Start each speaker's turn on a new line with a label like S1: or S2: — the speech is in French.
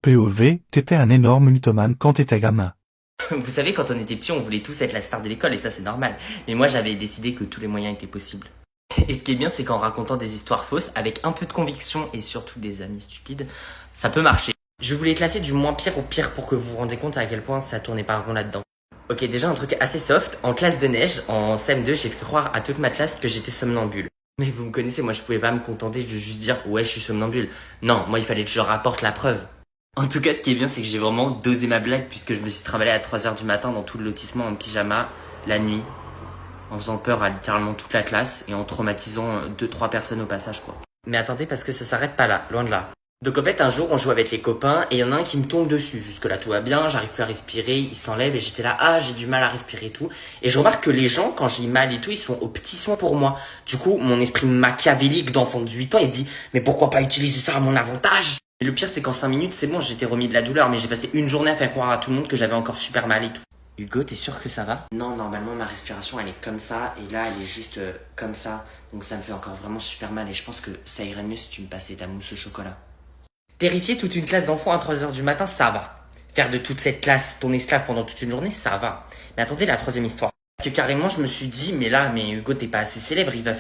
S1: POV, t'étais un énorme mythomane quand t'étais gamin.
S2: Vous savez, quand on était petit, on voulait tous être la star de l'école et ça c'est normal. Mais moi j'avais décidé que tous les moyens étaient possibles. Et ce qui est bien, c'est qu'en racontant des histoires fausses, avec un peu de conviction et surtout des amis stupides, ça peut marcher. Je voulais classer du moins pire au pire pour que vous vous rendez compte à quel point ça tournait pas rond là-dedans. Ok, déjà un truc assez soft, en classe de neige, en CM2, j'ai fait croire à toute ma classe que j'étais somnambule. Mais vous me connaissez, moi je pouvais pas me contenter de juste dire ouais je suis somnambule. Non, moi il fallait que je leur rapporte la preuve. En tout cas, ce qui est bien, c'est que j'ai vraiment dosé ma blague puisque je me suis travaillé à 3h du matin dans tout le lotissement en pyjama, la nuit, en faisant peur à littéralement toute la classe et en traumatisant 2-3 personnes au passage, quoi. Mais attendez, parce que ça s'arrête pas là, loin de là. Donc en fait, un jour, on joue avec les copains et il y en a un qui me tombe dessus. Jusque-là, tout va bien, j'arrive plus à respirer, il s'enlève et j'étais là, ah, j'ai du mal à respirer et tout. Et je remarque que les gens, quand j'ai mal et tout, ils sont aux petits soins pour moi. Du coup, mon esprit machiavélique d'enfant de 8 ans, il se dit, mais pourquoi pas utiliser ça à mon avantage? Et le pire, c'est qu'en 5 minutes, c'est bon, j'étais remis de la douleur, mais j'ai passé une journée à faire croire à tout le monde que j'avais encore super mal et tout. Hugo, t'es sûr que ça va? Non, normalement, ma respiration, elle est comme ça, et là, elle est juste comme ça. Donc ça me fait encore vraiment super mal, et je pense que ça irait mieux si tu me passais ta mousse au chocolat. Terrifier toute une classe d'enfants à 3h du matin, ça va. Faire de toute cette classe ton esclave pendant toute une journée, ça va. Mais attendez la troisième histoire. Parce que carrément, je me suis dit, mais Hugo, t'es pas assez célèbre, il va falloir